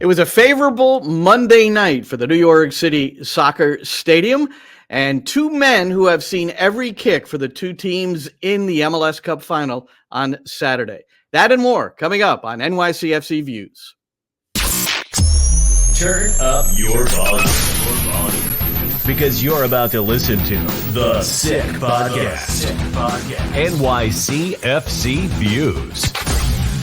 It was a favorable Monday night for the New York City Soccer Stadium, and two men who have seen every kick for the two teams in the MLS Cup final on Saturday. That and more coming up on NYCFC Views. Turn up your volume. Because you're about to listen to The Sick Podcast. NYCFC Views.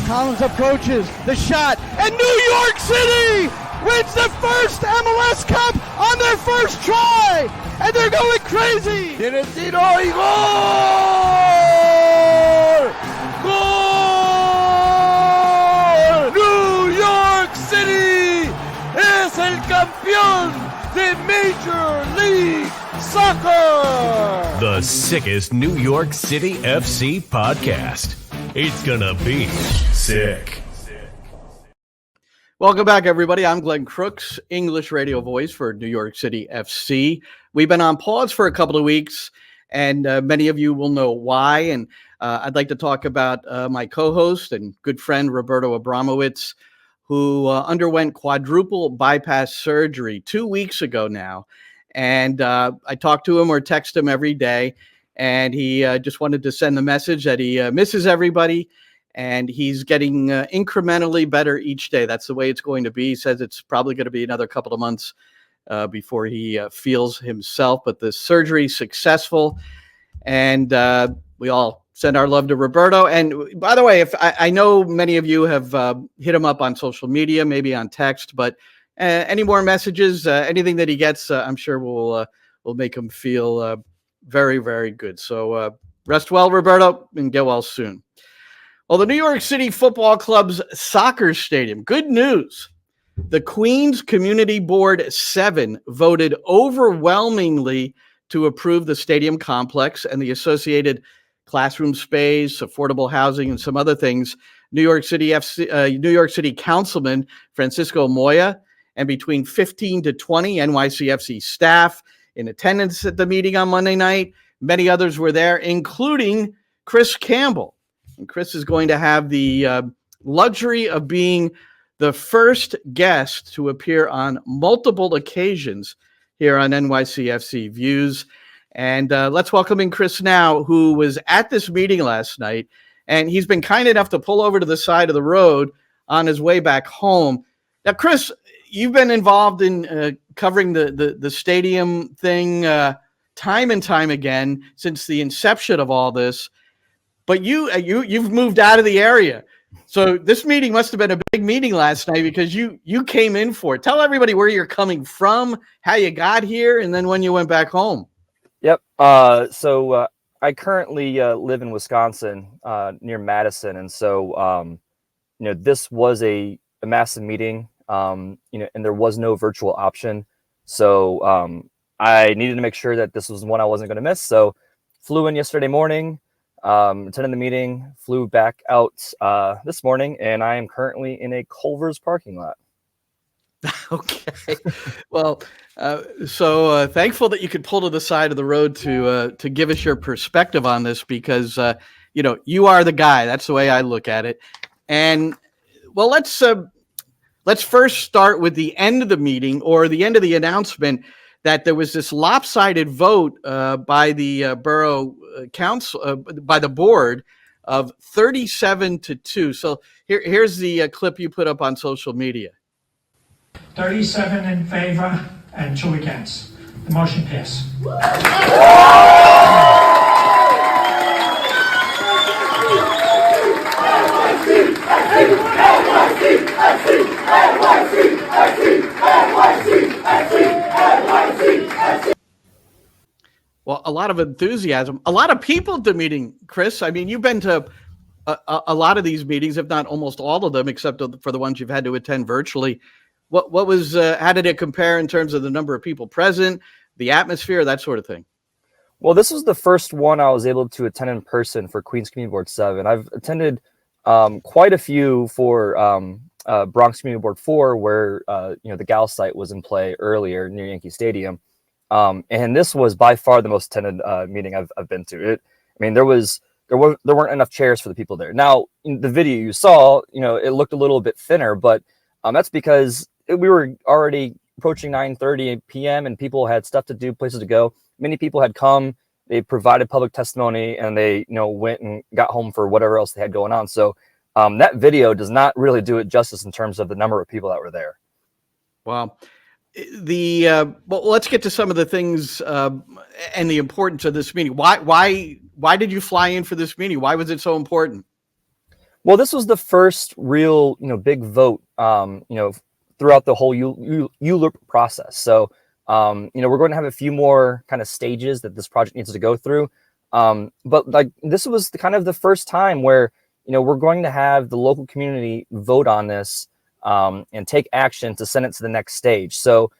Collins approaches the shot, and New York City wins the first MLS Cup on their first try, and they're going crazy. Tiene tiro y gol! Gol! New York City es el campeón de Major League Soccer. The sickest New York City FC podcast. It's gonna be sick. Welcome back, everybody. I'm Glenn Crooks, English radio voice for New York City FC. We've been on pause for a couple of weeks, and many of you will know why. And I'd like to talk about my co-host and good friend, Roberto Abramowitz, who underwent quadruple bypass surgery 2 weeks ago now. And I talk to him or text him every day. And he just wanted to send the message that he misses everybody, and he's getting incrementally better each day. That's the way it's going to be. He says it's probably going to be another couple of months before he feels himself, but the surgery successful, and we all send our love to Roberto. And by the way, if I know many of you have hit him up on social media, maybe on text, but any more messages, anything that he gets, I'm sure will make him feel very, very good. So rest well, Roberto, and get well soon. Well, the New York City Football Club's soccer stadium. Good news. The Queens Community Board 7 voted overwhelmingly to approve the stadium complex and the associated classroom space, affordable housing, and some other things. New York City Councilman Francisco Moya and between 15 to 20 NYCFC staff in attendance at the meeting on Monday night. Many others were there, including Chris Campbell. And Chris is going to have the luxury of being the first guest to appear on multiple occasions here on NYCFC Views. And let's welcome in Chris now, who was at this meeting last night. And he's been kind enough to pull over to the side of the road on his way back home. Now, Chris, you've been involved in covering the stadium thing time and time again since the inception of all this, but you've moved out of the area. So this meeting must have been a big meeting last night because you came in for it. Tell everybody where you're coming from, how you got here, and then when you went back home. Yep. So I currently live in Wisconsin, near Madison, and so this was a massive meeting. And there was no virtual option. So I needed to make sure that this was one I wasn't going to miss. So flew in yesterday morning, attended the meeting, flew back out this morning, and I am currently in a Culver's parking lot. Okay. Well, so thankful that you could pull to the side of the road to give us your perspective on this because, you are the guy. That's the way I look at it. And well, let's first start with the end of the meeting or the end of the announcement that there was this lopsided vote by the borough council, by the board of 37-2. So here's the clip you put up on social media. 37 in favor and 2 against. The motion passed. Well, a lot of enthusiasm, a lot of people at the meeting, Chris. I mean, you've been to a lot of these meetings, if not almost all of them, except for the ones you've had to attend virtually. What was, how did it compare in terms of the number of people present, the atmosphere, that sort of thing? Well, this was the first one I was able to attend in person for Queens Community Board 7. I've attended quite a few for Bronx Community Board 4, where the Gal site was in play earlier near Yankee Stadium. And this was by far the most attended meeting I've been to. There weren't enough chairs for the people there. Now, in the video you saw, it looked a little bit thinner, but That's because we were already approaching 9:30 p.m. and people had stuff to do, places to go. Many people had come, they provided public testimony, and they went and got home for whatever else they had going on. So that video does not really do it justice in terms of the number of people that were there. Wow. Well, let's get to some of the things and the importance of this meeting. Why did you fly in for this meeting? Why was it so important? Well, this was the first real, big vote, throughout the whole ULURP process. So, we're going to have a few more kind of stages that this project needs to go through. But like this was the first time where, we're going to have the local community vote on this and take action to send it to the next stage. So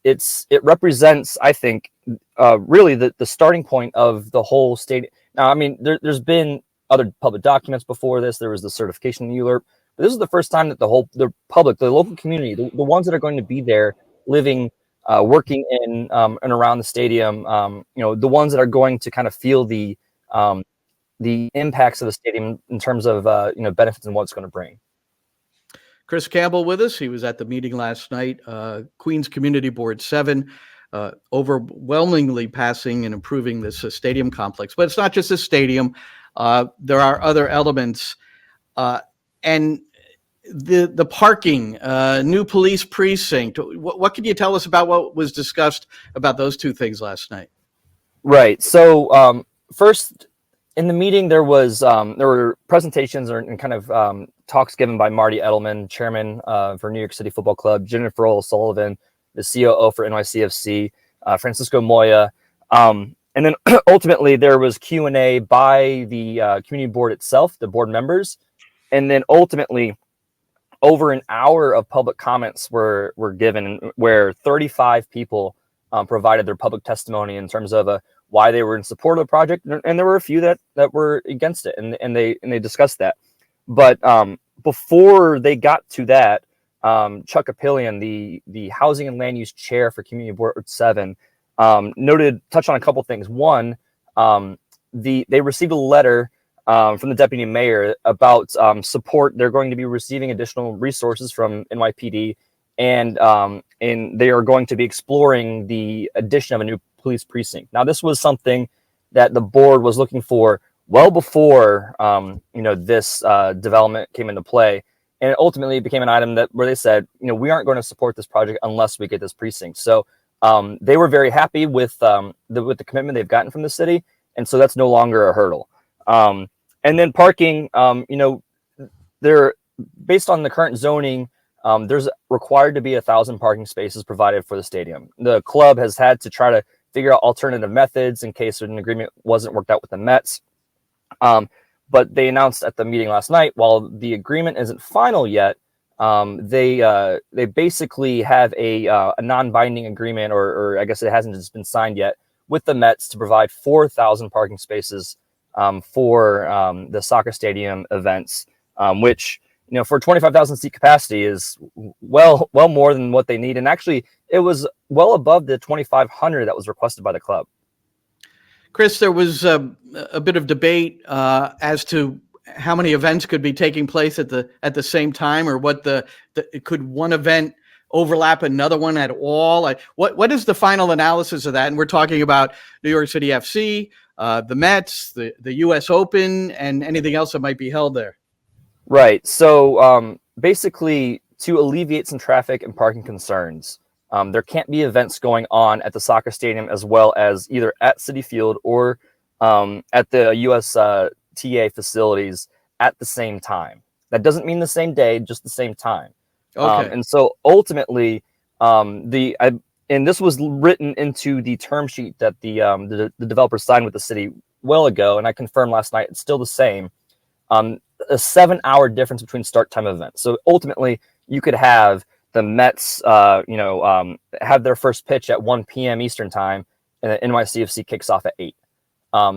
it represents, I think, really the starting point of the whole state. Now, I mean, there's been other public documents before this. There was the certification of the ULURP. But this is the first time that the public, the local community, the ones that are going to be there living, working in and around the stadium, the ones that are going to kind of feel the impacts of the stadium in terms of benefits and what it's going to bring. Chris Campbell with us. He was at the meeting last night. Queens Community Board 7 overwhelmingly passing and improving this stadium complex. But it's not just a stadium. There are other elements. And the parking, new police precinct. What can you tell us about what was discussed about those two things last night? Right. So first, in the meeting, there were presentations and kind of talks given by Marty Edelman, chairman for New York City Football Club, Jennifer O'Sullivan, the COO for NYCFC, Francisco Moya, and then ultimately there was Q&A by the community board itself, the board members, and then ultimately over an hour of public comments were given, where 35 people provided their public testimony in terms of why they were in support of the project, and there were a few that were against it, and they discussed that. But before they got to that, Chuck Apillion, the Housing and Land Use Chair for Community Board 7, touched on a couple things. One, they received a letter from the deputy mayor about support. They're going to be receiving additional resources from NYPD, and they are going to be exploring the addition of a new police precinct. Now, this was something that the board was looking for well before this development came into play, and it ultimately became an item where they said, we aren't going to support this project unless we get this precinct. So they were very happy with the commitment they've gotten from the city, and so that's no longer a hurdle. And then parking, they're based on the current zoning. There's required to be 1,000 parking spaces provided for the stadium. The club has had to try to figure out alternative methods in case an agreement wasn't worked out with the Mets. But they announced at the meeting last night, while the agreement isn't final yet, they basically have a non-binding agreement, or I guess it hasn't just been signed yet, with the Mets to provide 4,000 parking spaces for the soccer stadium events, which, for 25,000 seat capacity is well more than what they need. And actually, it was well above the 2,500 that was requested by the club. Chris, there was a bit of debate as to how many events could be taking place at the same time, or what could one event overlap another one at all? What is the final analysis of that? And we're talking about New York City FC, the Mets, the U.S. Open, and anything else that might be held there. Right. So basically, to alleviate some traffic and parking concerns, there can't be events going on at the soccer stadium as well as either at Citi Field or at the USTA facilities at the same time. That doesn't mean the same day, just the same time. Okay. And so ultimately, and this was written into the term sheet that the developer signed with the city well ago, and I confirmed last night it's still the same. A 7-hour difference between start time of events. So ultimately, you could have the Mets, have their first pitch at 1 p.m. Eastern time, and the NYCFC kicks off at 8.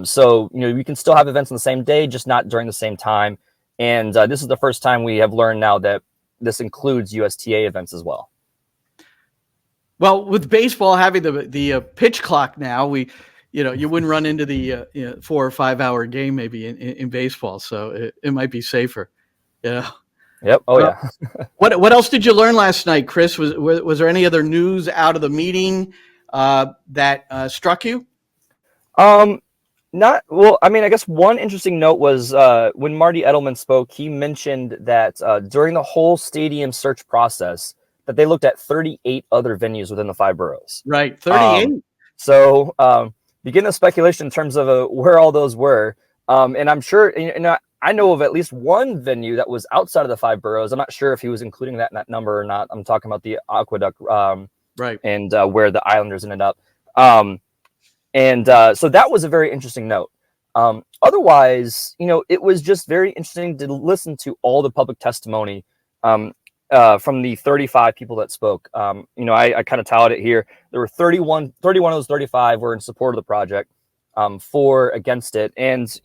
So you can still have events on the same day, just not during the same time. And this is the first time we have learned now that this includes USTA events as well. Well, with baseball having the pitch clock now, you wouldn't run into the 4 or 5 hour game maybe in baseball, so it might be safer. Yep. Oh yeah. What else did you learn last night, Chris? Was there any other news out of the meeting that struck you? Not well. I mean, I guess one interesting note was when Marty Edelman spoke. He mentioned that during the whole stadium search process, that they looked at 38 other venues within the 5 boroughs. Right, 38. So begin the speculation in terms of where all those were. And I'm sure, I know of at least one venue that was outside of the 5 boroughs. I'm not sure if he was including that in that number or not. I'm talking about the Aqueduct, right, and where the Islanders ended up. So that was a very interesting note. Otherwise, it was just very interesting to listen to all the public testimony from the 35 people that spoke. I kind of tallied it here. There were 31 of those 35 were in support of the project, 4 against it. And,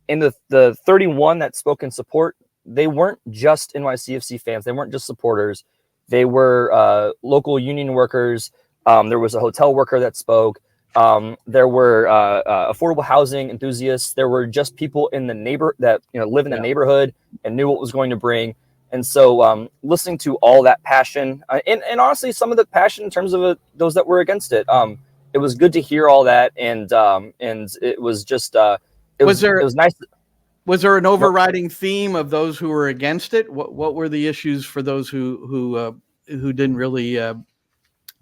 in the 31 that spoke in support, they weren't just NYCFC fans. They weren't just supporters. They were local union workers. There was a hotel worker that spoke. There were affordable housing enthusiasts. There were just people in the live in the neighborhood and knew what was going to bring. And so listening to all that passion and honestly, some of the passion in terms of those that were against it, it was good to hear all that. And it was just, it was nice. Was there an overriding theme of those who were against it? What were the issues for those who didn't really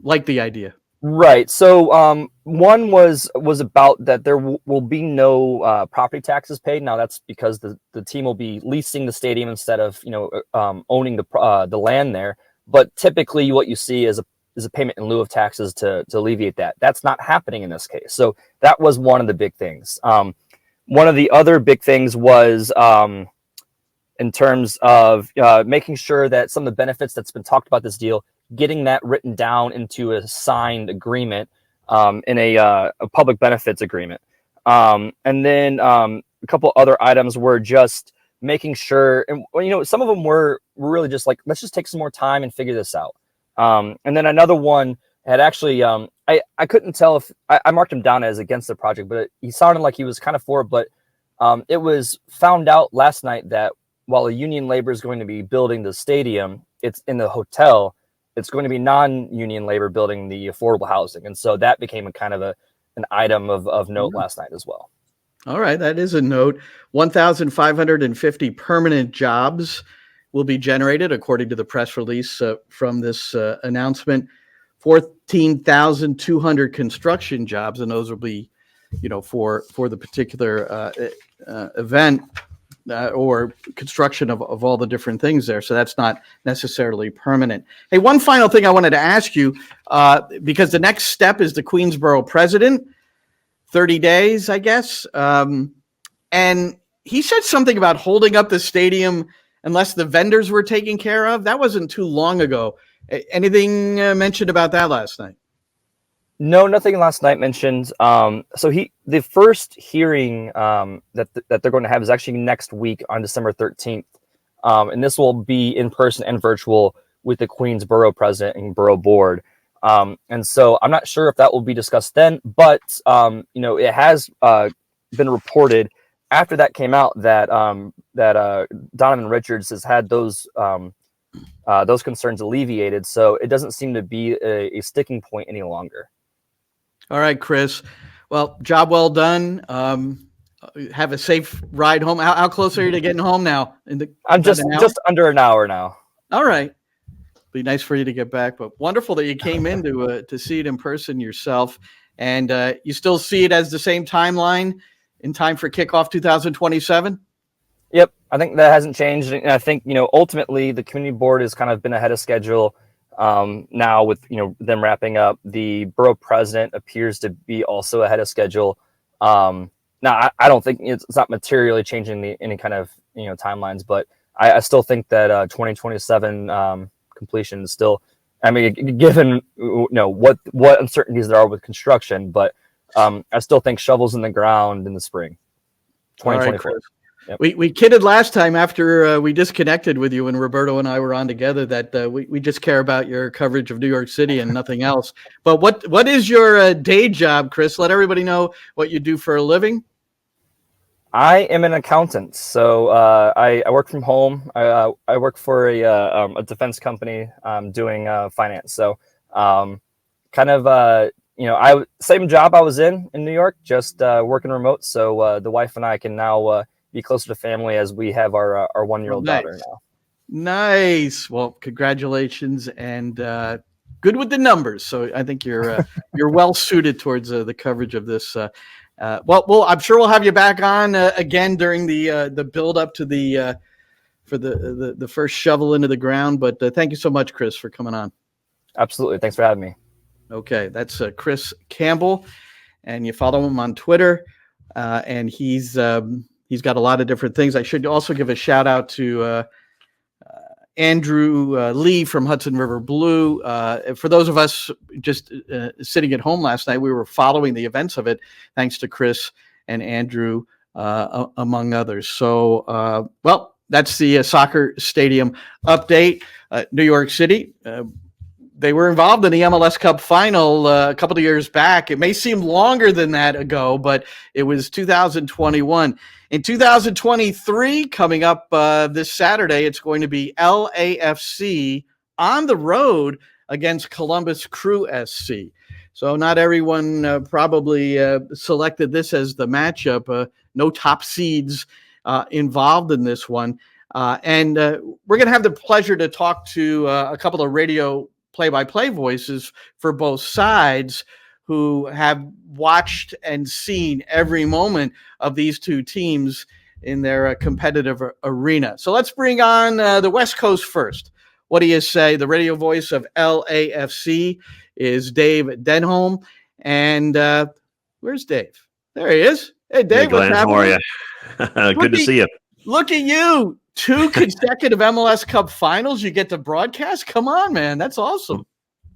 like the idea? Right. So one was about that there will be no property taxes paid. Now that's because the team will be leasing the stadium instead of owning the land there. But typically, what you see is a payment in lieu of taxes to alleviate that. That's not happening in this case. So that was one of the big things. One of the other big things was in terms of making sure that some of the benefits that's been talked about this deal, getting that written down into a signed agreement in a public benefits agreement. And then a couple other items were just making sure, and some of them were really just like, let's just take some more time and figure this out. And then another one had actually, I couldn't tell if I marked him down as against the project, but he sounded like he was kind of for it. But it was found out last night that while a union labor is going to be building the stadium, it's in the hotel. It's going to be non-union labor building the affordable housing. And so that became a kind of an item of note last night as well. All right. That is a note. 1,550 permanent jobs will be generated, according to the press release from this announcement. 14,200 construction jobs, and those will be, for the particular event. Or construction of all the different things there. So that's not necessarily permanent. Hey, one final thing I wanted to ask you, because the next step is the Queensborough president, 30 days, I guess. And he said something about holding up the stadium unless the vendors were taken care of. That wasn't too long ago. Anything mentioned about that last night? No, nothing last night mentioned. So the first hearing that they're going to have is actually next week on December 13th. And this will be in person and virtual with the Queensborough president and borough board. And so I'm not sure if that will be discussed then, but it has been reported after that came out that Donovan Richards has had those concerns alleviated. So it doesn't seem to be a sticking point any longer. All right, Chris. Well, job well done. Have a safe ride home. How close are you to getting home now? I'm just under an hour now. All right. Be nice for you to get back, but wonderful that you came in to see it in person yourself. And you still see it as the same timeline in time for kickoff 2027? Yep. I think that hasn't changed. And I think, ultimately the community board has kind of been ahead of schedule. Now with, them wrapping up, the borough president appears to be also ahead of schedule. Now I don't think it's not materially changing any kind of, timelines, but I still think that 2027 completion is still, given, what uncertainties there are with construction, but I still think shovels in the ground in the spring, 2024. All right, yep. We kidded last time after we disconnected with you when Roberto and I were on together that we just care about your coverage of New York City and nothing else. But what is your day job, Chris? Let everybody know what you do for a living. I am an accountant, so I work from home. I work for a defense company doing finance. So kind of same job I was in New York, just working remote. So the wife and I can now be closer to family as we have our 1-year-old daughter now. Nice. Well, congratulations, and good with the numbers. So I think you're well suited towards the coverage of this. Well, I'm sure we'll have you back on again during the build up to the for the first shovel into the ground. But thank you so much, Chris, for coming on. Absolutely. Thanks for having me. Okay, that's Chris Campbell, and you follow him on Twitter, and he's got a lot of different things. I should also give a shout out to Andrew Lee from Hudson River Blue. For those of us just sitting at home last night, we were following the events of it, thanks to Chris and Andrew, among others. So, well, that's the soccer stadium update. New York City, they were involved in the MLS Cup final a couple of years back. It may seem longer than that ago, but it was 2021. In 2023, coming up this Saturday, it's going to be LAFC on the road against Columbus Crew SC. So not everyone probably selected this as the matchup. No top seeds involved in this one. And we're going to have the pleasure to talk to a couple of radio play-by-play voices for both sides who have watched and seen every moment of these two teams in their competitive arena. So let's bring on the West Coast first. What do you say? The radio voice of LAFC is Dave Denholm. And where's Dave? There he is. Hey, Dave, hey, Glenn, what's happening? How are you? Good to see you. Look at you. 2 consecutive MLS Cup finals you get to broadcast? Come on, man. That's awesome.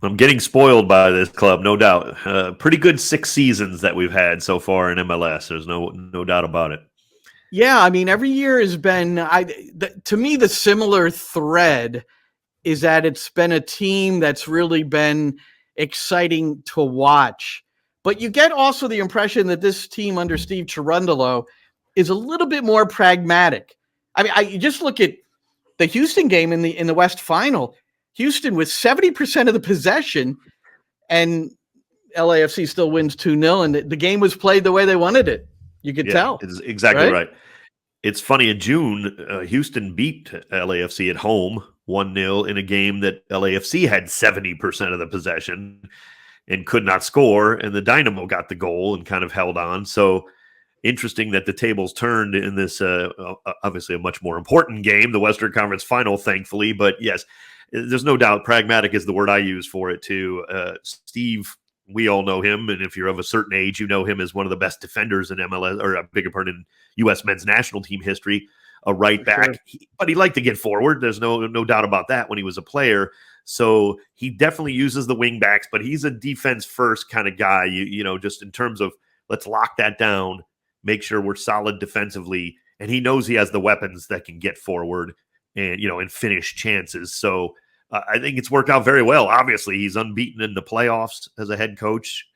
I'm getting spoiled by this club, no doubt. Pretty good 6 seasons that we've had so far in MLS. There's no doubt about it. Yeah, I mean, every year has been, to me, the similar thread is that it's been a team that's really been exciting to watch. But you get also the impression that this team under Steve Cherundolo is a little bit more pragmatic. I mean, you just look at the Houston game in the West Final. Houston with 70% of the possession, and LAFC still wins 2-0, and the game was played the way they wanted it. You could tell. It's exactly right. It's funny, in June, Houston beat LAFC at home 1-0 in a game that LAFC had 70% of the possession and could not score, and the Dynamo got the goal and kind of held on. So interesting that the tables turned in this, obviously a much more important game, the Western Conference Final, thankfully. But yes, there's no doubt pragmatic is the word I use for it too. Steve, we all know him, and if you're of a certain age, you know him as one of the best defenders in MLS, or I beg your pardon, in U.S. men's national team history, a right back. Sure. But he liked to get forward. There's no doubt about that when he was a player. So he definitely uses the wing backs, but he's a defense first kind of guy. You know, just in terms of let's lock that down, make sure we're solid defensively, and he knows he has the weapons that can get forward and and finish chances. So I think it's worked out very well. Obviously, he's unbeaten in the playoffs as a head coach,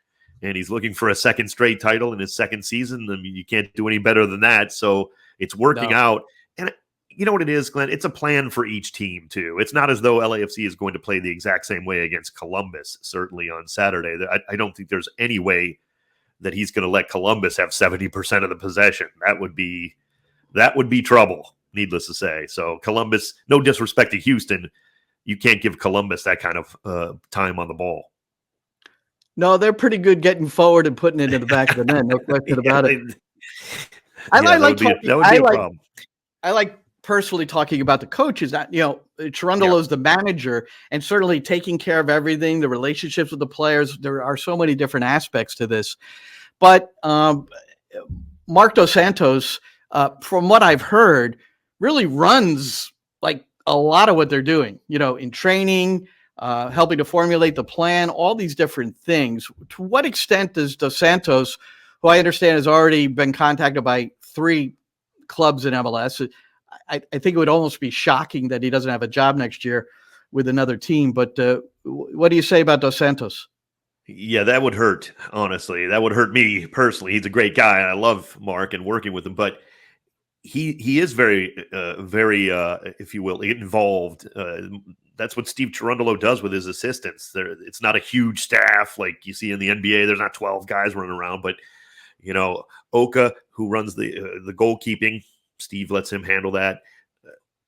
and he's looking for a second straight title in his second season. I mean, you can't do any better than that. So it's working out. And you know what it is, Glenn? It's a plan for each team, too. It's not as though LAFC is going to play the exact same way against Columbus, certainly on Saturday. I don't think there's any way that he's going to let Columbus have 70% of the possession. That would be trouble, needless to say. So Columbus, no disrespect to Houston, you can't give Columbus that kind of time on the ball. No, they're pretty good getting forward and putting it in the back of the net. No question about it. I like personally talking about the coaches. That Cherundolo is the manager, and certainly taking care of everything, the relationships with the players. There are so many different aspects to this. But Marc Dos Santos, from what I've heard, really runs like a lot of what they're doing, in training, helping to formulate the plan, all these different things. To what extent does Dos Santos, who I understand has already been contacted by 3 clubs in MLS, I think it would almost be shocking that he doesn't have a job next year with another team. But what do you say about Dos Santos? Yeah, that would hurt, honestly. That would hurt me personally. He's a great guy, and I love Mark and working with him. But he is very, if you will, involved. That's what Steve Cherundolo does with his assistants. It's not a huge staff like you see in the NBA. There's not 12 guys running around, but Oka, who runs the goalkeeping, Steve lets him handle that.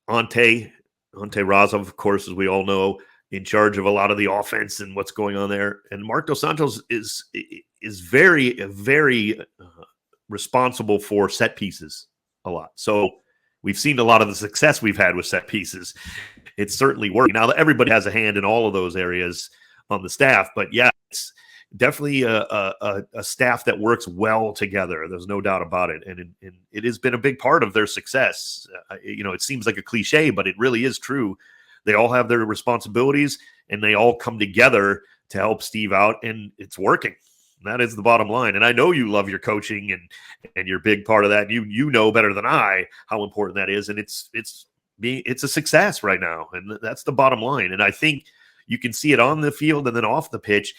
Ante Razov, of course, as we all know, in charge of a lot of the offense and what's going on there. And Marc Dos Santos is very, very responsible for set pieces a lot. So we've seen a lot of the success we've had with set pieces. It's certainly working. Now, everybody has a hand in all of those areas on the staff, but yeah, it's definitely a staff that works well together. There's no doubt about it. And it has been a big part of their success. It seems like a cliche, but it really is true. They all have their responsibilities and they all come together to help Steve out, and it's working. That is the bottom line. And I know you love your coaching and you're a big part of that. You know better than I how important that is. And it's a success right now. And that's the bottom line. And I think you can see it on the field and then off the pitch.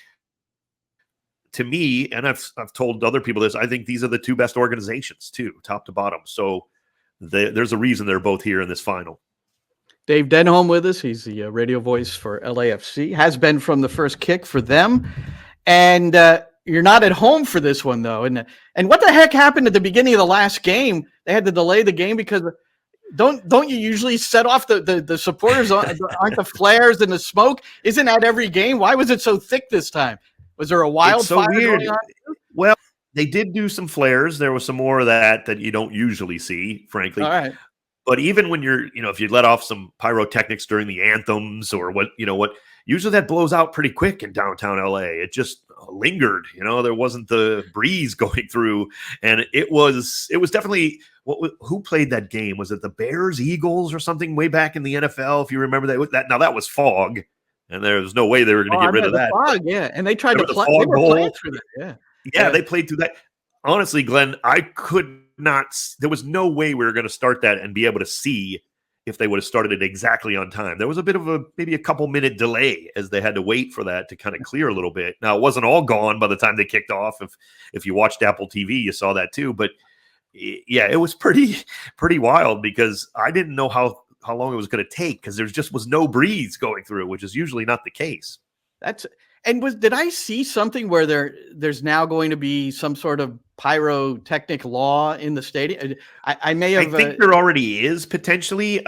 To me, and I've told other people this, I think these are the two best organizations too, top to bottom. So there's a reason they're both here in this final. Dave Denholm with us. He's the radio voice for LAFC, has been from the first kick for them. And you're not at home for this one, though. And what the heck happened at the beginning of the last game? They had to delay the game because don't you usually set off the supporters? Aren't the flares and the smoke? Isn't that every game? Why was it so thick this time? Was there a wildfire going on? Well, they did do some flares. There was some more of that you don't usually see, frankly. All right. But even when you're, if you let off some pyrotechnics during the anthems or what, usually that blows out pretty quick in downtown LA. It just lingered, there wasn't the breeze going through. And it was definitely, who played that game? Was it the Bears, Eagles or something way back in the NFL? If you remember that. Now that was fog. And there was no way they were going to get rid of that. Fog, yeah, and they tried to play. They were playing through that. Yeah, they played through that. Honestly, Glenn, I could not. There was no way we were going to start that and be able to see if they would have started it exactly on time. There was a bit of maybe a couple minute delay as they had to wait for that to kind of clear a little bit. Now it wasn't all gone by the time they kicked off. If you watched Apple TV, you saw that too. But yeah, it was pretty wild because I didn't know how long it was going to take because there just was no breeze going through, which is usually not the case. Did I see something where there's now going to be some sort of pyrotechnic law in the stadium? I may have. I think there already is potentially.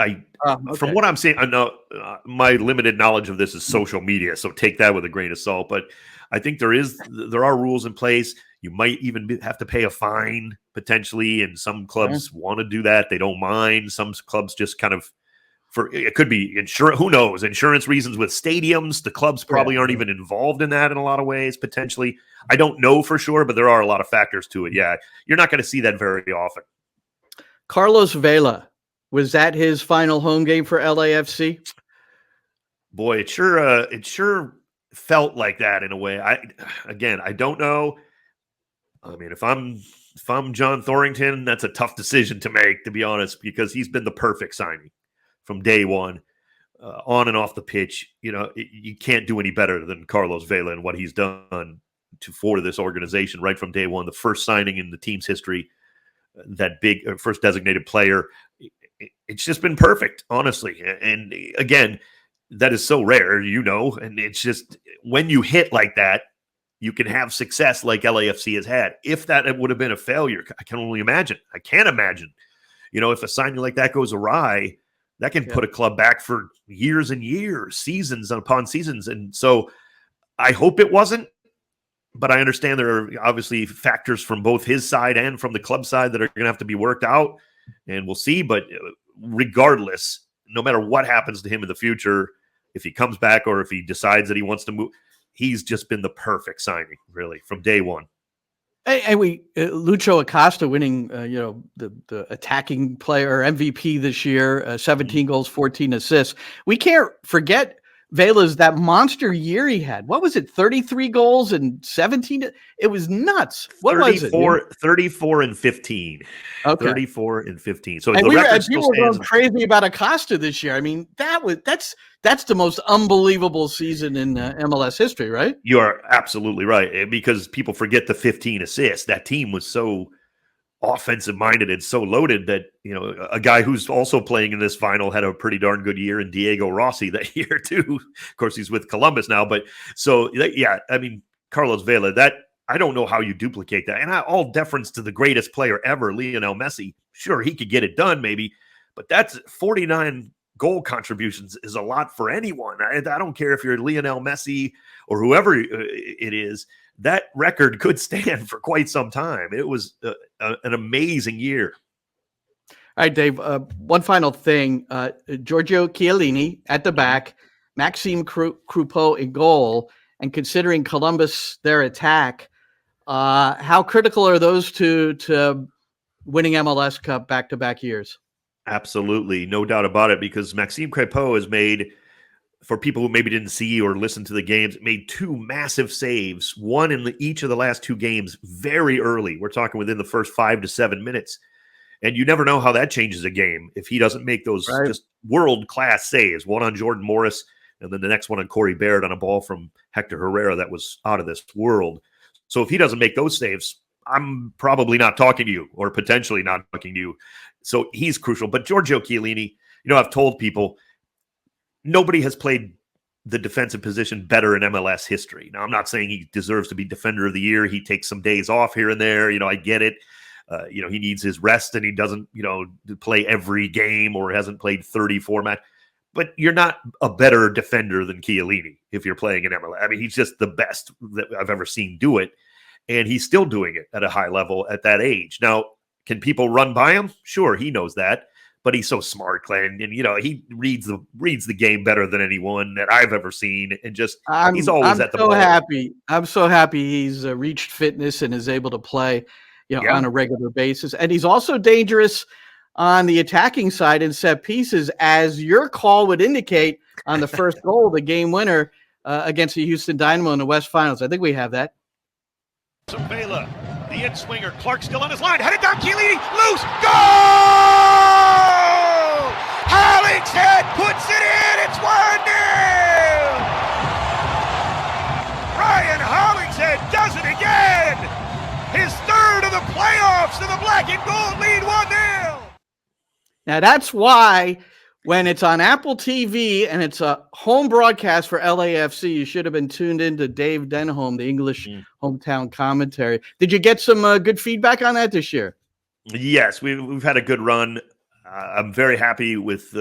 From what I'm saying, I know my limited knowledge of this is social media, so take that with a grain of salt. But I think there are rules in place. You might even have to pay a fine potentially, and some clubs want to do that. They don't mind. Some clubs just kind of. It could be insurance. Who knows? Insurance reasons with stadiums. The clubs probably aren't even involved in that in a lot of ways, potentially. I don't know for sure, but there are a lot of factors to it. Yeah, you're not going to see that very often. Carlos Vela, was that his final home game for LAFC? Boy, it sure felt like that in a way. I don't know. I mean, if I'm John Thorrington, that's a tough decision to make, to be honest, because he's been the perfect signing. From day one, on and off the pitch, you can't do any better than Carlos Vela and what he's done for this organization right from day one. The first signing in the team's history, that big first designated player. It's just been perfect, honestly. And again, that is so rare, and it's just when you hit like that, you can have success like LAFC has had. If that would have been a failure, I can only imagine. I can't imagine, if a signing like that goes awry, that can put a club back for years and years, seasons upon seasons. And so I hope it wasn't, but I understand there are obviously factors from both his side and from the club side that are going to have to be worked out, and we'll see. But regardless, no matter what happens to him in the future, if he comes back or if he decides that he wants to move, he's just been the perfect signing, really, from day one. And Lucho Acosta winning, the attacking player MVP this year, 17 goals, 14 assists. We can't forget Vela's that monster year he had. What was it? 33 goals and 17. It was nuts. What was it? 34 and 15. Okay. 34 and 15. So and the record still people were stands. going crazy about Acosta this year. I mean, that's the most unbelievable season in MLS history, right? You are absolutely right, because people forget the 15 assists. That team was so offensive minded and so loaded that, a guy who's also playing in this final had a pretty darn good year in Diego Rossi that year too. Of course, he's with Columbus now, but so yeah, I mean, Carlos Vela, that I don't know how you duplicate that. And all deference to the greatest player ever, Lionel Messi. Sure, he could get it done maybe, but that's 49 goal contributions is a lot for anyone. I don't care if you're Lionel Messi or whoever it is. That record could stand for quite some time. It was an amazing year. All right, Dave, one final thing. Giorgio Chiellini at the back, Maxime Croupeau in goal, and considering Columbus, their attack, how critical are those two to winning MLS Cup back-to-back years? Absolutely, no doubt about it, because Maxime Croupeau has made, for people who maybe didn't see or listen to the games, made two massive saves, one in each of the last two games very early. We're talking within the first 5 to 7 minutes. And you never know how that changes a game if he doesn't make those just world-class saves, one on Jordan Morris and then the next one on Corey Baird on a ball from Hector Herrera that was out of this world. So if he doesn't make those saves, I'm probably not talking to you, or potentially not talking to you. So he's crucial. But Giorgio Chiellini, I've told people, nobody has played the defensive position better in MLS history. Now, I'm not saying he deserves to be defender of the year. He takes some days off here and there. I get it. He needs his rest, and he doesn't, play every game or hasn't played 34 matches. But you're not a better defender than Chiellini if you're playing in MLS. I mean, he's just the best that I've ever seen do it, and he's still doing it at a high level at that age. Now, can people run by him? Sure, he knows that, but he's so smart, Glenn, and he reads the game better than anyone that I've ever seen, and he's always at the ball. I'm so happy he's reached fitness and is able to play, on a regular basis, and he's also dangerous on the attacking side in set pieces, as your call would indicate on the first goal, the game winner against the Houston Dynamo in the West Finals. I think we have that. Vela, the in-swinger, Clark still on his line, headed down, Chiellini, loose, goal! Hollingshead puts it in, it's 1-0! Ryan Hollingshead does it again! His third of the playoffs, and the black and gold lead 1-0! Now, that's why when it's on Apple TV and it's a home broadcast for LAFC, you should have been tuned into Dave Denholm, the English hometown commentary. Did you get some good feedback on that this year? Yes, we've had a good run. I'm very happy with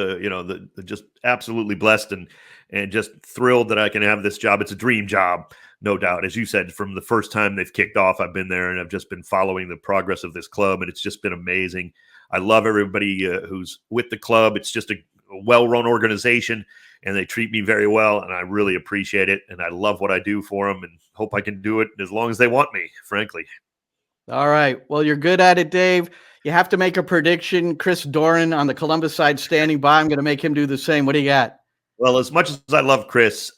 just absolutely blessed and just thrilled that I can have this job. It's a dream job, no doubt. As you said, from the first time they've kicked off, I've been there and I've just been following the progress of this club, and it's just been amazing. I love everybody who's with the club. It's just a well-run organization, and they treat me very well, and I really appreciate it, and I love what I do for them, and hope I can do it as long as they want me, frankly. All right. Well, you're good at it, Dave. You have to make a prediction. Chris Doran on the Columbus side standing by. I'm going to make him do the same. What do you got? Well, as much as I love Chris,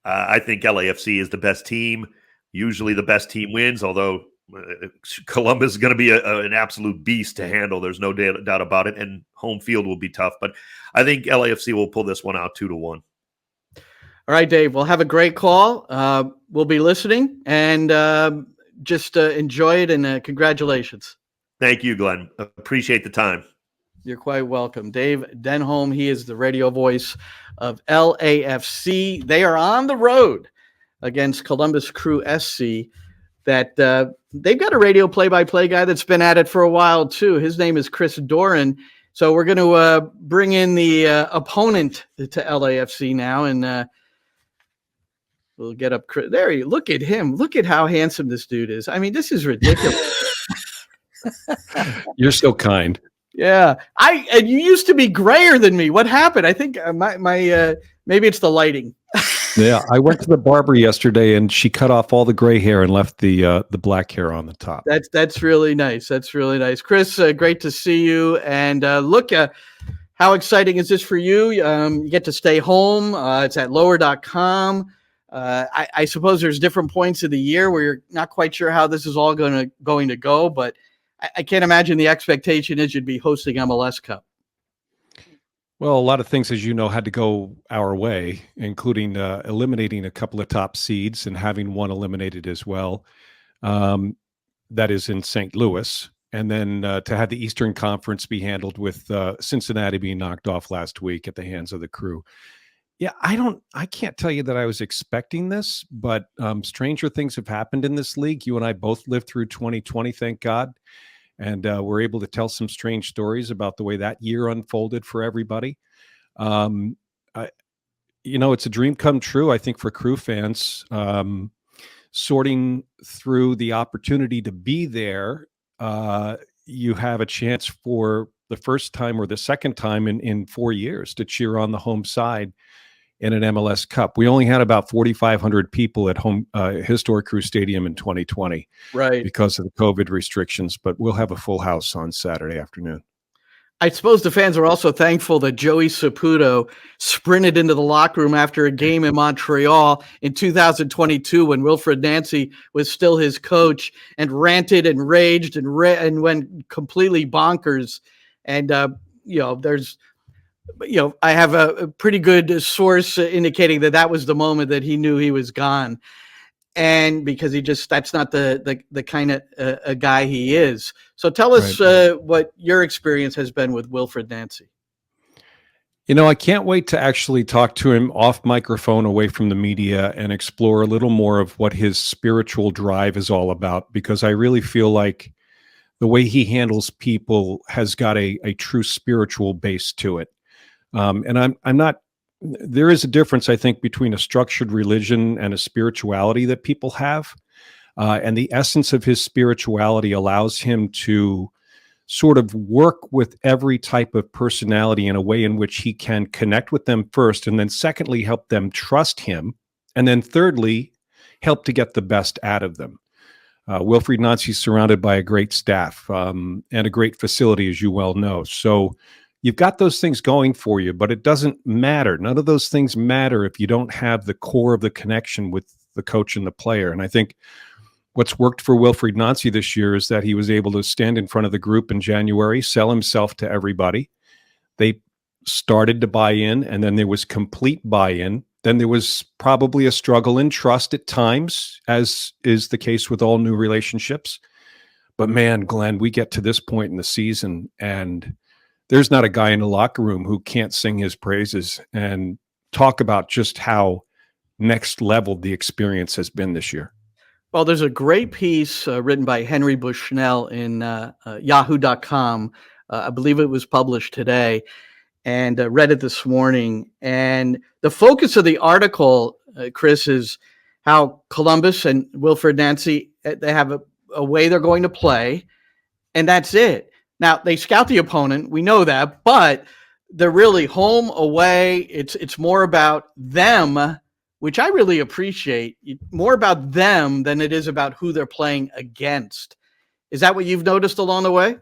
I think LAFC is the best team. Usually the best team wins, although Columbus is going to be an absolute beast to handle. There's no doubt about it, and home field will be tough. But I think LAFC will pull this one out 2-1. All right, Dave. We'll have a great call. We'll be listening, and just enjoy it, and congratulations. Thank you, Glenn. Appreciate the time. You're quite welcome. Dave Denholm, he is the radio voice of LAFC. They are on the road against Columbus Crew SC. That they've got a radio play-by-play guy that's been at it for a while, too. His name is Chris Doran. So we're going to bring in the opponent to LAFC now, and we'll get up. There you look at him. Look at how handsome this dude is. I mean, this is ridiculous. You're so kind. Yeah, and you used to be grayer than me. What happened? I think my maybe it's the lighting. Yeah, I went to the barber yesterday, and she cut off all the gray hair and left the black hair on the top. That's really nice. That's really nice, Chris. Great to see you. And look, how exciting is this for you? You get to stay home. It's at lower.com. I suppose there's different points of the year where you're not quite sure how this is all going to go, but I can't imagine the expectation is you'd be hosting MLS Cup. Well, a lot of things, as you know, had to go our way, including eliminating a couple of top seeds and having one eliminated as well. That is in St. Louis. and then to have the Eastern Conference be handled with Cincinnati being knocked off last week at the hands of the Crew. Yeah, I can't tell you that I was expecting this, but stranger things have happened in this league. You and I both lived through 2020, thank God. And we're able to tell some strange stories about the way that year unfolded for everybody. It's a dream come true, I think, for Crew fans. Sorting through the opportunity to be there, you have a chance for the first time or the second time in 4 years to cheer on the home side in an MLS Cup. We only had about 4,500 people at home historic Crew Stadium in 2020, right, because of the COVID restrictions, but we'll have a full house on Saturday afternoon. I suppose the fans are also thankful that Joey Saputo sprinted into the locker room after a game in Montreal in 2022 when Wilfred Nancy was still his coach, and ranted and raged and went completely bonkers. And, I have a pretty good source indicating that was the moment that he knew he was gone. And because that's not the kind of a guy he is. So tell us what your experience has been with Wilfred Nancy. I can't wait to actually talk to him off microphone, away from the media, and explore a little more of what his spiritual drive is all about, because I really feel like the way he handles people has got a true spiritual base to it. And I'm not. There is a difference, I think, between a structured religion and a spirituality that people have. And the essence of his spirituality allows him to sort of work with every type of personality in a way in which he can connect with them first, and then secondly, help them trust him. And then thirdly, help to get the best out of them. Wilfried Nancy is surrounded by a great staff and a great facility, as you well know. So you've got those things going for you, but it doesn't matter. None of those things matter if you don't have the core of the connection with the coach and the player. And I think what's worked for Wilfried Nancy this year is that he was able to stand in front of the group in January, sell himself to everybody. They started to buy in, and then there was complete buy-in. Then there was probably a struggle in trust at times, as is the case with all new relationships. But man, Glenn, we get to this point in the season, and there's not a guy in the locker room who can't sing his praises and talk about just how next level the experience has been this year. Well, there's a great piece written by Henry Bushnell in yahoo.com. I believe it was published today, and read it this morning. And the focus of the article, Chris, is how Columbus and Wilfred Nancy, they have a way they're going to play, and that's it. Now, they scout the opponent. We know that, but they're really home, away. It's more about them, which I really appreciate, more about them than it is about who they're playing against. Is that what you've noticed along the way?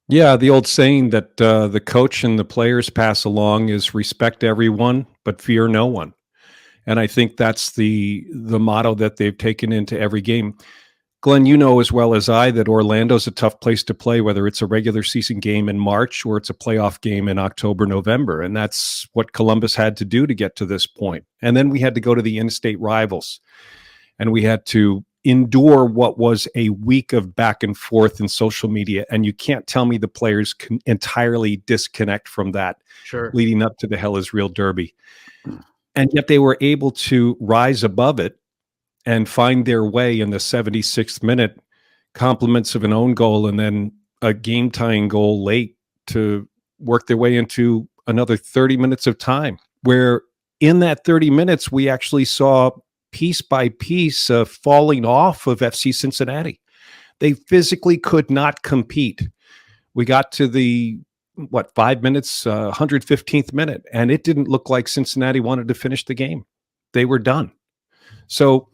Yeah, the old saying that the coach and the players pass along is respect everyone, but fear no one. And I think that's the motto that they've taken into every game. Glenn, you know as well as I that Orlando's a tough place to play, whether it's a regular season game in March or it's a playoff game in October, November. And that's what Columbus had to do to get to this point. And then we had to go to the in-state rivals, and we had to endure what was a week of back and forth in social media. And you can't tell me the players can entirely disconnect from that leading up to the Hell is Real Derby. And yet they were able to rise above it and find their way in the 76th minute, compliments of an own goal and then a game-tying goal late to work their way into another 30 minutes of time, where in that 30 minutes, we actually saw piece by piece falling off of FC Cincinnati. They physically could not compete. We got to the, 5 minutes, 115th minute, and it didn't look like Cincinnati wanted to finish the game. They were done. So,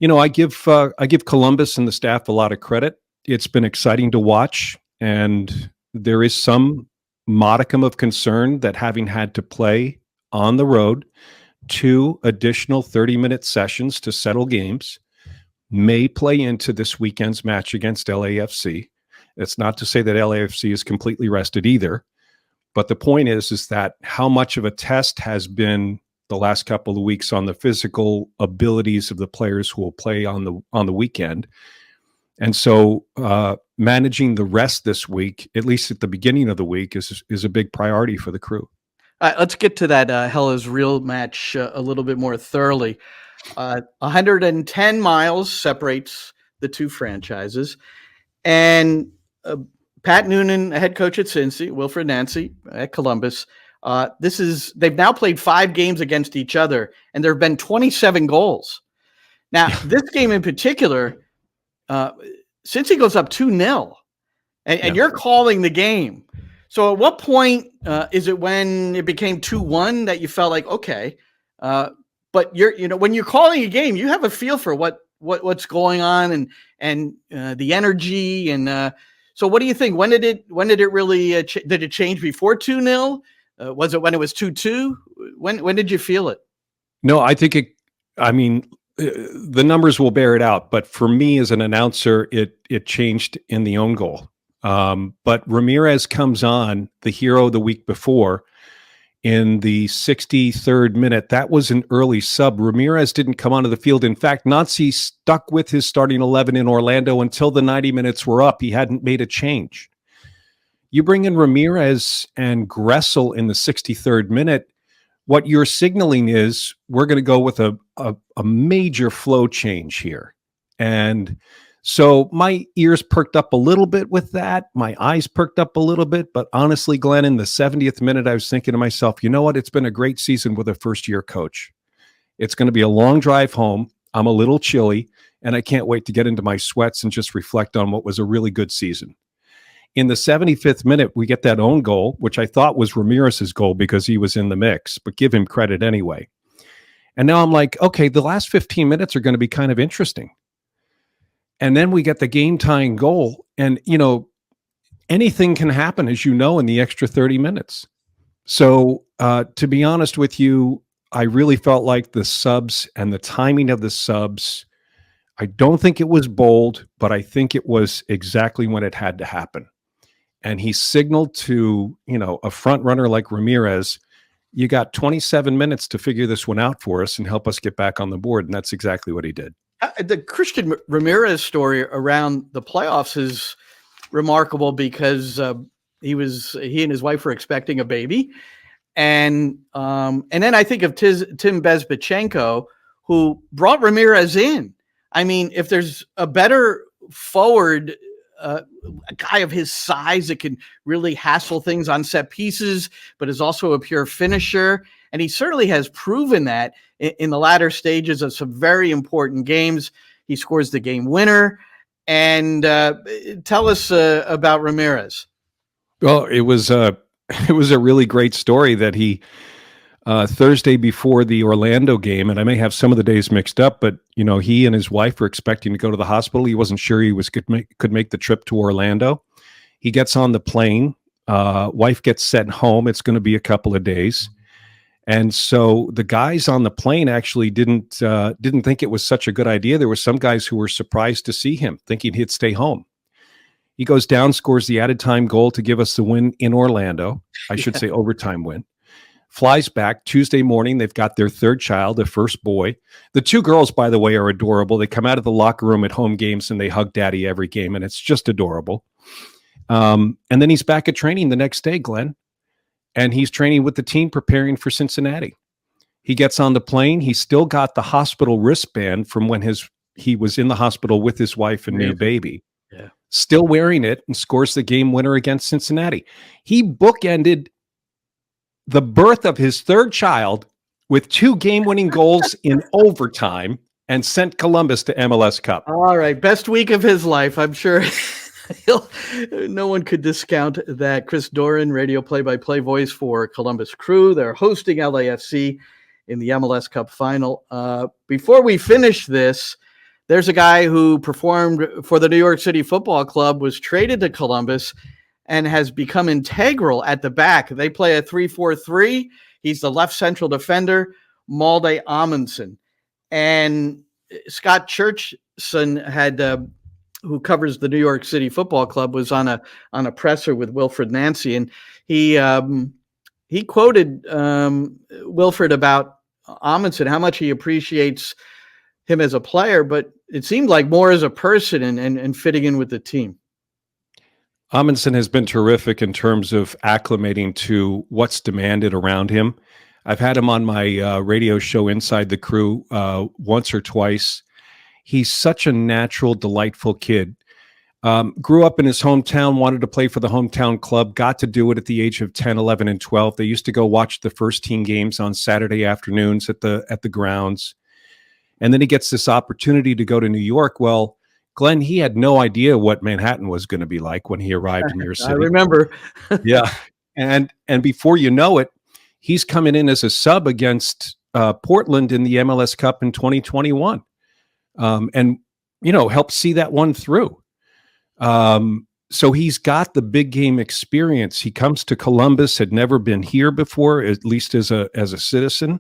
I give Columbus and the staff a lot of credit. It's been exciting to watch, and there is some modicum of concern that having had to play on the road 2 additional 30-minute sessions to settle games may play into this weekend's match against LAFC. It's not to say that LAFC is completely rested either, but the point is that how much of a test has been the last couple of weeks on the physical abilities of the players who will play on the weekend. And so managing the rest this week, at least at the beginning of the week, is a big priority for the crew. Let's get to that Hell is Real match a little bit more thoroughly. 110 miles separates the two franchises. And Pat Noonan, head coach at Cincy, Wilfred Nancy at Columbus. They've now played 5 games against each other, and there have been 27 goals. Now, this game in particular, Cincy goes up 2-0, and you're calling the game. So at what point is it when it became 2-1 that you felt like, okay, but when you're calling a game, you have a feel for what's going on and the energy and so what do you think? When did it really did it change before 2-0? Was it when it was 2-2? When did you feel it? No, I think the numbers will bear it out, but for me as an announcer, it changed in the own goal. But Ramirez comes on, the hero the week before, in the 63rd minute. That was an early sub. Ramirez didn't come onto the field. In fact, Nancy stuck with his starting 11 in Orlando until the 90 minutes were up. He hadn't made a change. You bring in Ramirez and Gressel in the 63rd minute, what you're signaling is we're going to go with a major flow change here. And so my ears perked up a little bit with that. My eyes perked up a little bit. But honestly, Glenn, in the 70th minute, I was thinking to myself, you know what? It's been a great season with a first-year coach. It's going to be a long drive home. I'm a little chilly, and I can't wait to get into my sweats and just reflect on what was a really good season. In the 75th minute, we get that own goal, which I thought was Ramirez's goal because he was in the mix, but give him credit anyway. And now I'm like, okay, the last 15 minutes are going to be kind of interesting. And then we get the game-tying goal. And, anything can happen, as you know, in the extra 30 minutes. So to be honest with you, I really felt like the subs and the timing of the subs, I don't think it was bold, but I think it was exactly when it had to happen. And he signaled to, a front runner like Ramirez, you got 27 minutes to figure this one out for us and help us get back on the board. And that's exactly what he did. The Christian Ramirez story around the playoffs is remarkable because he and his wife were expecting a baby. And then I think of Tim Bezbatchenko, who brought Ramirez in. I mean, if there's a better forward, a guy of his size that can really hassle things on set pieces, but is also a pure finisher. And he certainly has proven that in the latter stages of some very important games. He scores the game winner. And tell us about Ramirez. Well, it was a really great story that he Thursday before the Orlando game, and I may have some of the days mixed up, but he and his wife were expecting to go to the hospital. He wasn't sure he could make the trip to Orlando. He gets on the plane. Wife gets sent home. It's going to be a couple of days. And so the guys on the plane actually didn't think it was such a good idea. There were some guys who were surprised to see him, thinking he'd stay home. He goes down, scores the added time goal to give us the win in Orlando. I should say overtime win. Flies back Tuesday morning. They've got their third child, their first boy. The two girls, by the way, are adorable. They come out of the locker room at home games and they hug daddy every game, and it's just adorable. And then he's back at training the next day, Glenn. And he's training with the team preparing for Cincinnati. He gets on the plane. He's still got the hospital wristband from when he was in the hospital with his wife and new baby. Yeah. Still wearing it, and scores the game winner against Cincinnati. He bookended the birth of his third child with 2 game-winning goals in overtime and sent Columbus to MLS Cup. All right. Best week of his life, I'm sure. No one could discount that. Chris Doran, radio play-by-play voice for Columbus Crew. They're hosting LAFC in the MLS Cup final. Before we finish this, there's a guy who performed for the New York City Football Club, was traded to Columbus, and has become integral at the back. They play a 3-4-3. He's the left central defender, Malde Amundsen. And Scott Churchson had who covers the New York City Football Club, was on a presser with Wilfred Nancy, and he quoted Wilfred about Amundsen, how much he appreciates him as a player, but it seemed like more as a person and fitting in with the team. Amundsen has been terrific in terms of acclimating to what's demanded around him. I've had him on my radio show Inside the Crew once or twice. He's such a natural, delightful kid. Grew up in his hometown, wanted to play for the hometown club, got to do it at the age of 10, 11, and 12. They used to go watch the first team games on Saturday afternoons at the grounds. And then he gets this opportunity to go to New York. Well, Glenn, he had no idea what Manhattan was going to be like when he arrived in your city. I remember. Yeah. And before you know it, he's coming in as a sub against Portland in the MLS Cup in 2021. And, helped see that one through. So he's got the big game experience. He comes to Columbus, had never been here before, at least as a citizen.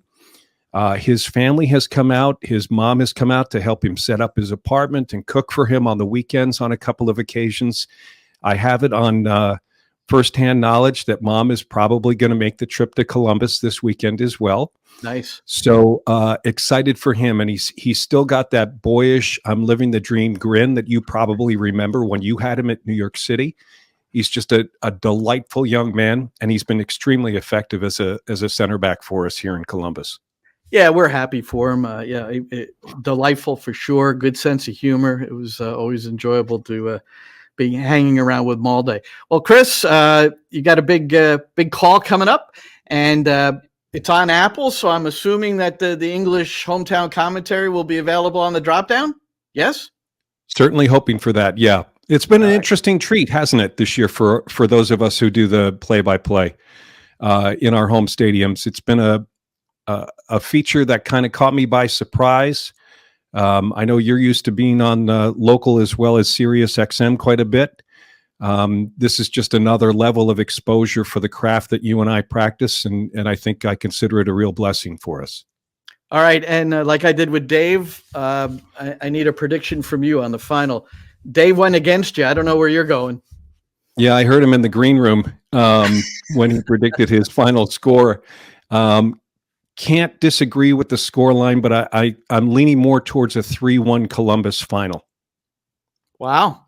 His family has come out. His mom has come out to help him set up his apartment and cook for him on the weekends on a couple of occasions. I have it on firsthand knowledge that mom is probably going to make the trip to Columbus this weekend as well. Nice. So excited for him. And he's still got that boyish, I'm living the dream grin that you probably remember when you had him at New York City. He's just a delightful young man, and he's been extremely effective as a center back for us here in Columbus. Yeah, we're happy for him. Delightful for sure. Good sense of humor. It was always enjoyable to be hanging around with him all day. Well, Chris, you got a big call coming up, and it's on Apple, so I'm assuming that the English hometown commentary will be available on the dropdown? Yes? Certainly hoping for that, yeah. It's been an interesting treat, hasn't it, this year for those of us who do the play-by-play in our home stadiums. It's been a feature that kind of caught me by surprise. I know you're used to being on local as well as Sirius XM quite a bit. This is just another level of exposure for the craft that you and I practice, and I think I consider it a real blessing for us. All right, and like I did with Dave, I need a prediction from you on the final. Dave went against you. I don't know where you're going. Yeah, I heard him in the green room when he predicted his final score. Can't disagree with the scoreline, but I'm leaning more towards a 3-1 Columbus final. Wow.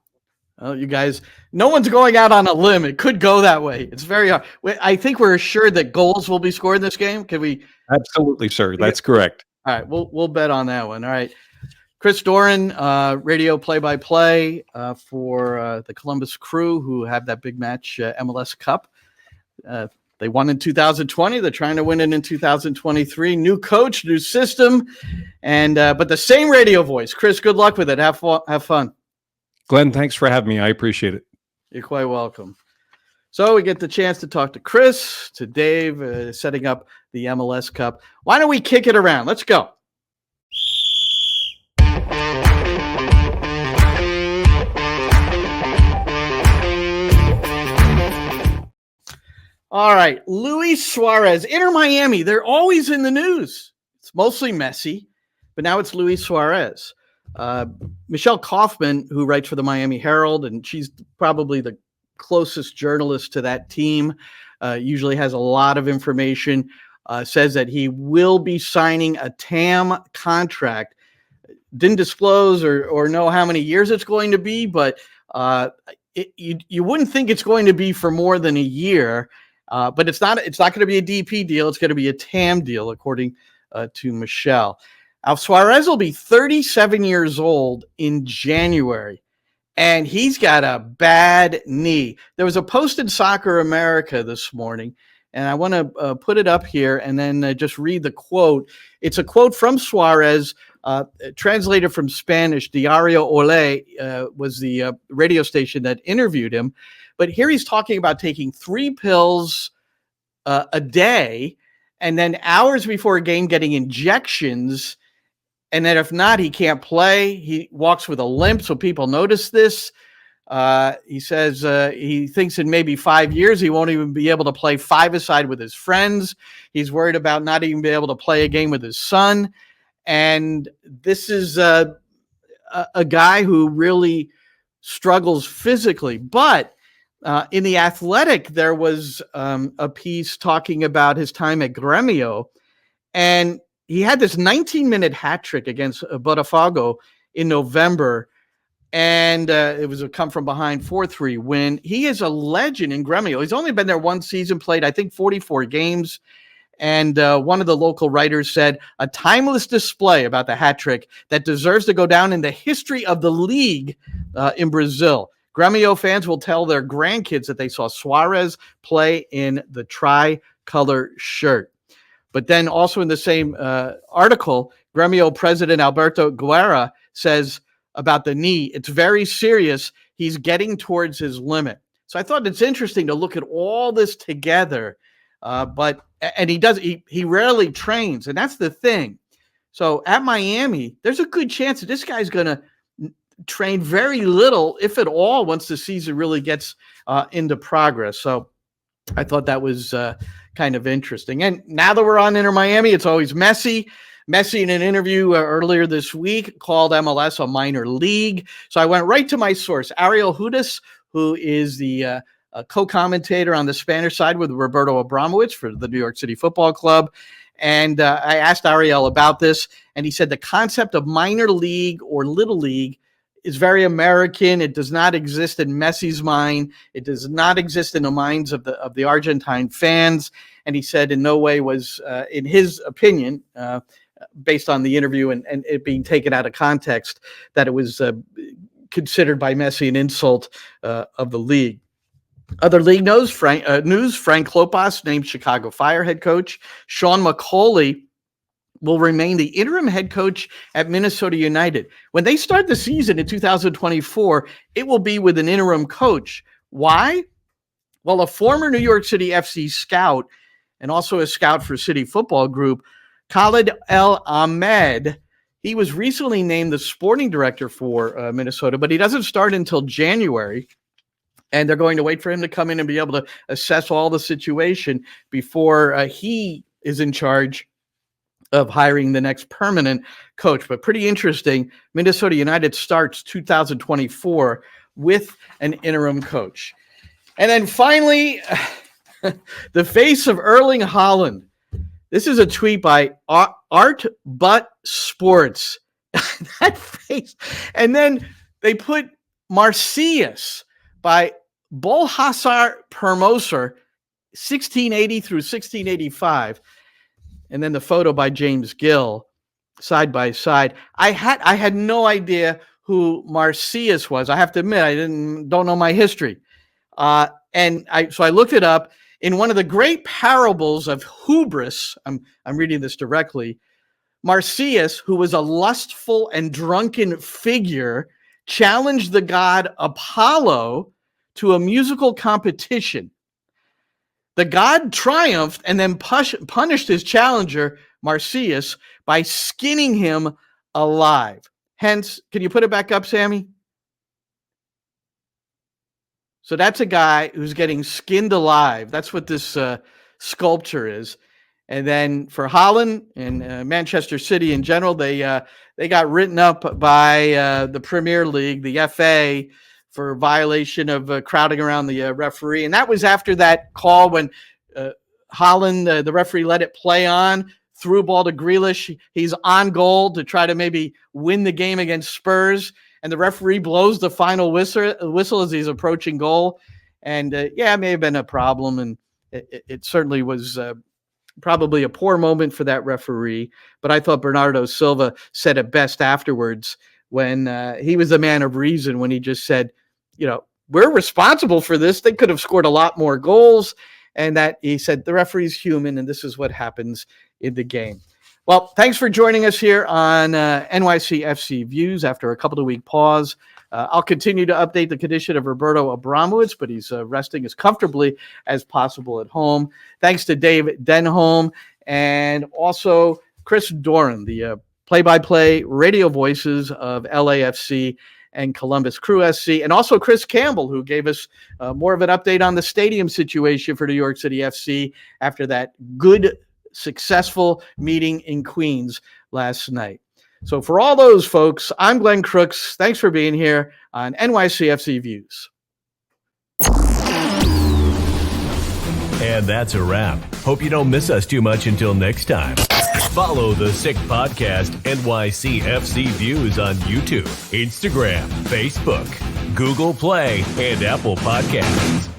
Well, you guys, no one's going out on a limb. It could go that way. It's very hard. I think we're assured that goals will be scored in this game. Can we? Absolutely, sir. That's correct. All right. We'll bet on that one. All right. Chris Doran, radio play-by-play for the Columbus Crew, who have that big match, MLS Cup. They won in 2020. They're trying to win it in 2023. New coach, new system, and but the same radio voice. Chris, good luck with it. Have fun. Glenn, thanks for having me. I appreciate it. You're quite welcome. So we get the chance to talk to Chris, to Dave, setting up the MLS Cup. Why don't we kick it around? Let's go. All right, Luis Suarez, Inter Miami. They're always in the news. It's mostly Messi, but now it's Luis Suarez. Michelle Kaufman, who writes for the Miami Herald, and she's probably the closest journalist to that team, usually has a lot of information, says that he will be signing a TAM contract. Didn't disclose or know how many years it's going to be, but you wouldn't think it's going to be for more than a year. But it's not going to be a DP deal. It's going to be a TAM deal, according to Michelle. Now, Suarez will be 37 years old in January, and he's got a bad knee. There was a post in Soccer America this morning, and I want to put it up here and then just read the quote. It's a quote from Suarez, translated from Spanish. Diario Ole was the radio station that interviewed him. But here he's talking about taking 3 pills a day, and then hours before a game getting injections. And then if not, he can't play. He walks with a limp, so people notice this. He says he thinks in maybe 5 years he won't even be able to play 5-a-side with his friends. He's worried about not even being able to play a game with his son. And this is a guy who really struggles physically. But in The Athletic, there was a piece talking about his time at Gremio, and he had this 19-minute hat trick against Botafogo in November, and it was a come from behind 4-3 win. He is a legend in Gremio. He's only been there one season, played, I think, 44 games. And one of the local writers said, a timeless display about the hat trick that deserves to go down in the history of the league in Brazil. Gremio fans will tell their grandkids that they saw Suarez play in the tricolor shirt. But then also in the same article, Gremio president Alberto Guerra says about the knee, it's very serious. He's getting towards his limit. So I thought it's interesting to look at all this together. And he rarely trains, and that's the thing. So at Miami, there's a good chance that this guy's going to train very little, if at all, once the season really gets into progress. So I thought that was kind of interesting. And now that we're on Inter Miami, it's always Messi. Messi, in an interview earlier this week, called MLS a minor league. So I went right to my source, Ariel Hudes, who is the co-commentator on the Spanish side with Roberto Abramowitz for the New York City Football Club. And I asked Ariel about this, and he said the concept of minor league or little league is very American. It does not exist in Messi's mind. It does not exist in the minds of the Argentine fans. And he said in no way was, in his opinion, based on the interview and it being taken out of context, that it was considered by Messi an insult of the league. Other league news, Frank Klopas named Chicago Fire head coach. Sean McCauley will remain the interim head coach at Minnesota United. When they start the season in 2024, it will be with an interim coach. Why? Well, a former New York City FC scout and also a scout for City Football Group, Khalid El Ahmed, he was recently named the sporting director for Minnesota, but he doesn't start until January. And they're going to wait for him to come in and be able to assess all the situation before he is in charge of hiring the next permanent coach. But pretty interesting, Minnesota United starts 2024 with an interim coach. And then finally, the face of Erling Haaland. This is a tweet by Art Butt Sports. That face. And then they put Marcius by Bolhasar Permoser, 1680 through 1685. And then the photo by James Gill, side by side. I had no idea who Marcius was. I have to admit, I don't know my history. So I looked it up. In one of the great parables of hubris, I'm reading this directly, Marcius, who was a lustful and drunken figure, challenged the god Apollo to a musical competition. The god triumphed and then punished his challenger, Marcius, by skinning him alive. Hence, can you put it back up, Sammy? So that's a guy who's getting skinned alive. That's what this sculpture is. And then for Haaland and Manchester City in general, they got written up by the Premier League, the FA, for violation of crowding around the referee. And that was after that call when Haaland, the referee, let it play on, threw a ball to Grealish. He's on goal to try to maybe win the game against Spurs. And the referee blows the final whistle as he's approaching goal. And it may have been a problem. And it certainly was probably a poor moment for that referee. But I thought Bernardo Silva said it best afterwards when he was the man of reason, when he just said, we're responsible for this. They could have scored a lot more goals. And that he said, the referee's human, and this is what happens in the game. Well, thanks for joining us here on NYCFC Views after a couple of week pause. I'll continue to update the condition of Roberto Abramowitz, but he's resting as comfortably as possible at home. Thanks to Dave Denholm and also Chris Doran, the play-by-play radio voices of LAFC and Columbus Crew SC, and also Chris Campbell, who gave us more of an update on the stadium situation for New York City FC after that good, successful meeting in Queens last night. So for all those folks, I'm Glenn Crooks. Thanks for being here on NYCFC Views. And that's a wrap. Hope you don't miss us too much until next time. Follow the Sick Podcast NYCFC Views on YouTube, Instagram, Facebook, Google Play, and Apple Podcasts.